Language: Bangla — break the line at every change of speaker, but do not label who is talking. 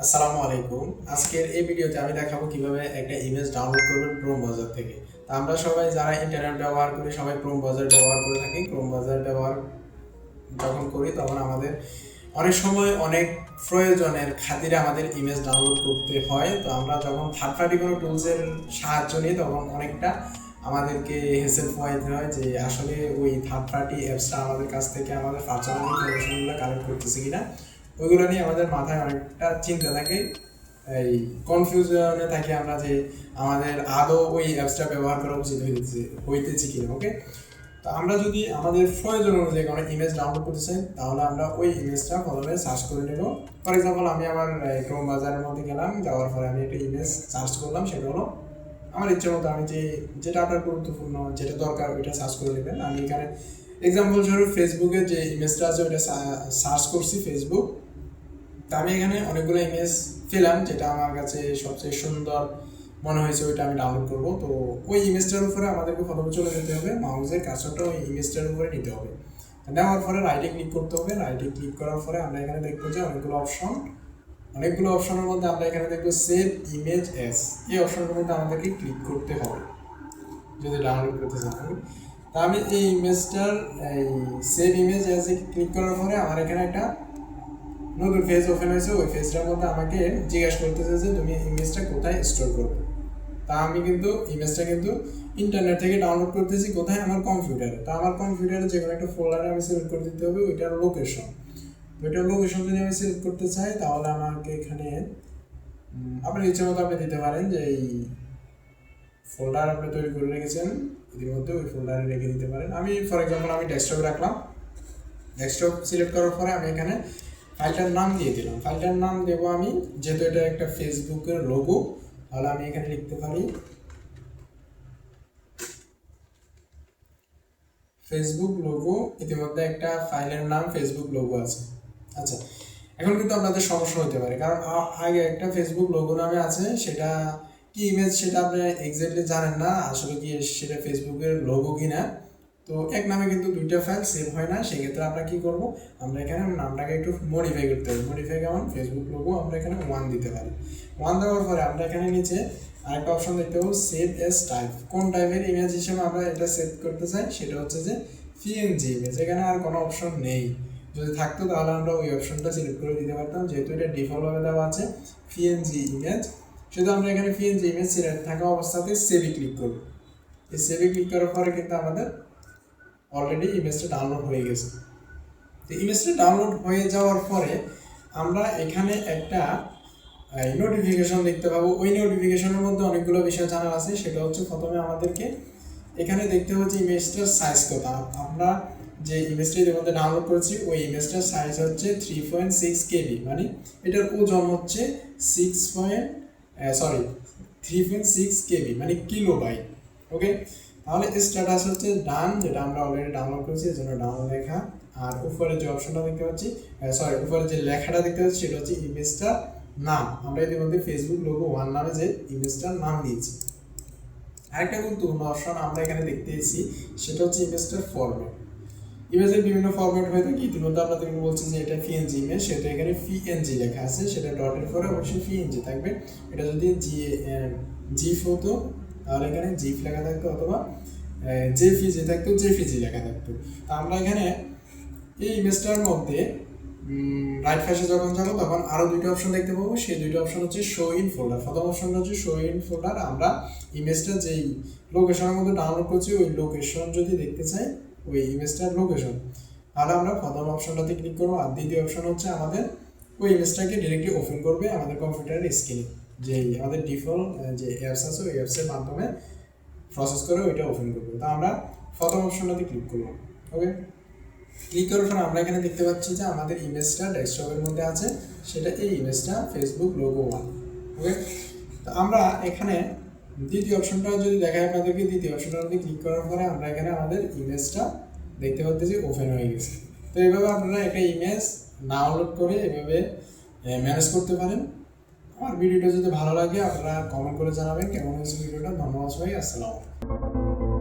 আসসালামু আলাইকুম। আজকের এই ভিডিওতে আমি দেখাবো কিভাবে একটা ইমেজ ডাউনলোড করবেন ক্রোম ব্রাউজার থেকে। তো আমরা সবাই যারা ইন্টারনেট ব্যবহার করি সবাই ক্রোম ব্রাউজার ব্যবহার করে থাকি। ক্রোম ব্রাউজার ব্যবহার যখন করি তখন আমাদের অনেক সময় অনেক প্রয়োজনের খাতিরে আমাদের ইমেজ ডাউনলোড করতে হয়। তো আমরা যখন থার্ড পার্টি কোনো টুলসের সাহায্য নিই তখন অনেকটা আমাদেরকে হেসেল পোহাইতে হয় যে আসলে ওই থার্ড পার্টি অ্যাপসটা আমাদের কাছ থেকে আমাদের পার্সোনাল ইনফরমেশনগুলো কালেক্ট করতেছে কিনা, ওইগুলো নিয়ে আমাদের মাথায় অনেকটা চিন্তা থাকে। এই কনফিউশনে থাকি আমরা যে আমাদের আদৌ ওই অ্যাপসটা ব্যবহার করা উচিত হইতেছি কিনা। ওকে, তো আমরা যদি আমাদের প্রয়োজন অনুযায়ী কোনো ইমেজ ডাউনলোড করতে চাই তাহলে আমরা ওই ইমেজটা প্রথমে সার্চ করে নেব। ফর এক্সাম্পল আমি আমার ক্রোম ব্রাউজারের মধ্যে গেলাম, যাওয়ার পরে আমি একটা ইমেজ সার্চ করলাম। সেটা হলো আমার ইচ্ছে মতো আমি যেটা আপনার গুরুত্বপূর্ণ যেটা দরকার ওইটা সার্চ করে নেবেন। আমি এখানে এক্সাম্পল স্বরূপ ফেসবুকের যে ইমেজটা আছে ওইটা সার্চ করছি ফেসবুক। তা আমি এখানে অনেকগুলো ইমেজ পেলাম, যেটা আমার কাছে সবচেয়ে সুন্দর মনে হয়েছে ওইটা আমি ডাউনলোড করব। তো ওই ইমেজটার উপরে আমাদেরকে প্রথমে চলে যেতে হবে, মাউসের কার্সরটা ওই ইমেজটার উপরে নিতে হবে। নেওয়ার পরে রাইটে ক্লিক করতে হবে। রাইটে ক্লিক করার পরে আমরা এখানে দেখবো যে অনেকগুলো অপশনের মধ্যে আমরা এখানে দেখবো সেভ ইমেজ অ্যাজ। এই অপশনের মধ্যে আমাদেরকে ক্লিক করতে হবে যদি ডাউনলোড করতে চান। তা আমি এই ইমেজটার এই সেভ ইমেজ অ্যাজে ক্লিক করার পরে আমার এখানে একটা নতুন পেজ ওপেন হয়েছে। ওই পেজটার মধ্যে আমাকে জিজ্ঞাসা করতেছে যে তুমি ইমেজটা কোথায় স্টোর করবে। তা আমি কিন্তু ইমেজটা ইন্টারনেট থেকে ডাউনলোড করতেছি কোথায়, আমার কম্পিউটারে। তা আমার কম্পিউটারে যে কোনো একটা ফোল্ডারে আমি সিলেক্ট করে দিতে হবে ওইটার লোকেশন। ওইটার লোকেশন যদি আমি সিলেক্ট করতে চাই তাহলে আমাকে এখানে আপনার ইচ্ছে মতো আপনি দিতে পারেন যে এই ফোল্ডার আপনি তৈরি করে রেখেছেন ইতিমধ্যে ওই ফোল্ডারে রেখে দিতে পারেন। আমি ফর এক্সাম্পল আমি ডেস্কটপে রাখলাম। ডেস্কটপ সিলেক্ট করার পরে আমি এখানে ফাইলটার নাম দিয়ে দিলাম। ফাইলটার নাম দেবো আমি, যেহেতু এটা একটা ফেসবুকের লোগো, তাহলে আমি এখানে লিখতে পারি ফেসবুক লোগো। ইতিমধ্যে একটা ফাইলের নাম ফেসবুক লোগো আছে। আচ্ছা, এখন কিন্তু আপনাদের সমস্যা হতে পারে, কারণ আগে একটা ফেসবুক লোগো নামে আছে, সেটা কি ইমেজ সেটা আপনি এক্স্যাক্টলি জানেন না আসলে কি সেটা ফেসবুকের লোগো কিনা। তো এক নামে কিন্তু দুইটা ফাইল সেভ হয় না। সেক্ষেত্রে আমরা কি করব, আমরা এখানে নামটাকে একটু মডিফাই করতে হবে। মডিফাই কেমন, ফেসবুক লোগো আমরা এখানে 1 দিতে পারি। 1 দেওয়ার পরে আমরা এখানে নিচে আরেকটা অপশন দেখতে পাবো সেভ এস টাইপ। কোন টাইপের ইমেজ হিসেবে আমরা এটা সেভ করতে চাই, সেটা হচ্ছে যে পিএনজি ইমেজ। এখানে আর কোনো অপশন নেই, যদি থাকতো তাহলে আমরা ওই অপশনটা সিলেক্ট করে দিতে পারতাম। যেহেতু এটা ডিফল্টভাবে দেওয়া আছে পিএনজি ইমেজ, সেটা আমরা এখানে পিএনজি ইমেজ সিলেক্ট থাকা অবস্থাতে সেভে ক্লিক করব। এই সেভে ক্লিক করার পরে কিন্তু আমাদের অলরেডি ইমেজটা ডাউনলোড হয়ে গেছে। তো ইমেজটা ডাউনলোড হয়ে যাওয়ার পরে আমরা এখানে একটা নোটিফিকেশন দেখতে পাবো। ওই নোটিফিকেশনের মধ্যে অনেকগুলো বিষয় জানার আছে। সেটা হচ্ছে প্রথমে আমাদেরকে এখানে দেখতে হচ্ছে ইমেজটার সাইজ কত। আমরা যে ইমেজটা এর মধ্যে ডাউনলোড করেছি ওই ইমেজটার সাইজ হচ্ছে 3.6 কেবি, মানে এটার ওজন হচ্ছে 3.6 কেবি মানে কিলোবাইট। ওকে, তাহলে স্ট্যাটাস হচ্ছে ডান, যেটা আমরা অলরেডি ডাউনলোড করেছি এর জন্য ডাউনলোড লেখা। আর উপরে যে অপশনটা দেখতে পাচ্ছি, উপরে যে লেখাটা দেখতে পাচ্ছি সেটা হচ্ছে ইমেজটার নাম। আমরা ইতিমধ্যে ফেসবুক লোগো 1 নামে যে ইমেজটার নাম দিয়েছি। আরেকটা গুরুত্বপূর্ণ অপশন আমরা এখানে দেখতে এসেছি, সেটা হচ্ছে ইমেজটার ফরম্যাট। ইমেজের বিভিন্ন ফরম্যাট হয়ে থাকে। ইতিমধ্যে আপনাদেরকে বলছি যে এটা পিএনজি ইমেজ, সেটা এখানে পিএনজি লেখা আছে, সেটা ডটের পরে অবশ্যই পিএনজি থাকবে। এটা যদি জিফ হতো তাহলে এখানে জিফ লেখা থাকতো, অথবা জেপিজি থাকতো জেপিজি লেখা থাকতো। তা আমরা এখানে এই ইমেজটার মধ্যে রাইট পাশে যখন যাবো তখন আরও দুইটা অপশন দেখতে পাবো। সেই দুইটা অপশন হচ্ছে শো ইন ফোল্ডার। প্রথম অপশনটা হচ্ছে শো ইন ফোল্ডার। আমরা ইমেজটা যেই লোকেশনের মধ্যে ডাউনলোড করছি ওই লোকেশন যদি দেখতে চাই, ওই ইমেজটার লোকেশন, তাহলে আমরা প্রথম অপশনটাতে ক্লিক করবো। আর দ্বিতীয় অপশন হচ্ছে আমাদের ওই ইমেজটাকে ডিরেক্টলি ওপেন করবে আমাদের কম্পিউটারের স্ক্রিনে, যে আমাদের ডিফল্ট যে অ্যাপস আছে ওই অ্যাপসের মাধ্যমে প্রসেস করে ওইটা ওপেন করবো। তা আমরা প্রথম অপশনটাতে ক্লিক করবো। ওকে, ক্লিক করার পর আমরা এখানে দেখতে পাচ্ছি যে আমাদের ইমেজটা ডেস্কটপের মধ্যে আছে, সেটা এই ইমেজটা ফেসবুক লোগো 1। ওকে, তো আমরা এখানে দ্বিতীয় অপশনটা যদি দেখায় আপনাদেরকে, দ্বিতীয় অপশনটার মধ্যে ক্লিক করার পরে আমরা এখানে আমাদের ইমেজটা দেখতে পাচ্ছি ওপেন হয়ে গেছে। তো এইভাবে আপনারা একটা ইমেজ ডাউনলোড করে এভাবে ম্যানেজ করতে পারেন। আমার ভিডিওটা যদি ভালো লাগে আপনারা কমেন্ট করে জানাবেন কেমন হয়েছে ভিডিওটা। ধন্যবাদ সবাই, আসসালামু আলাইকুম।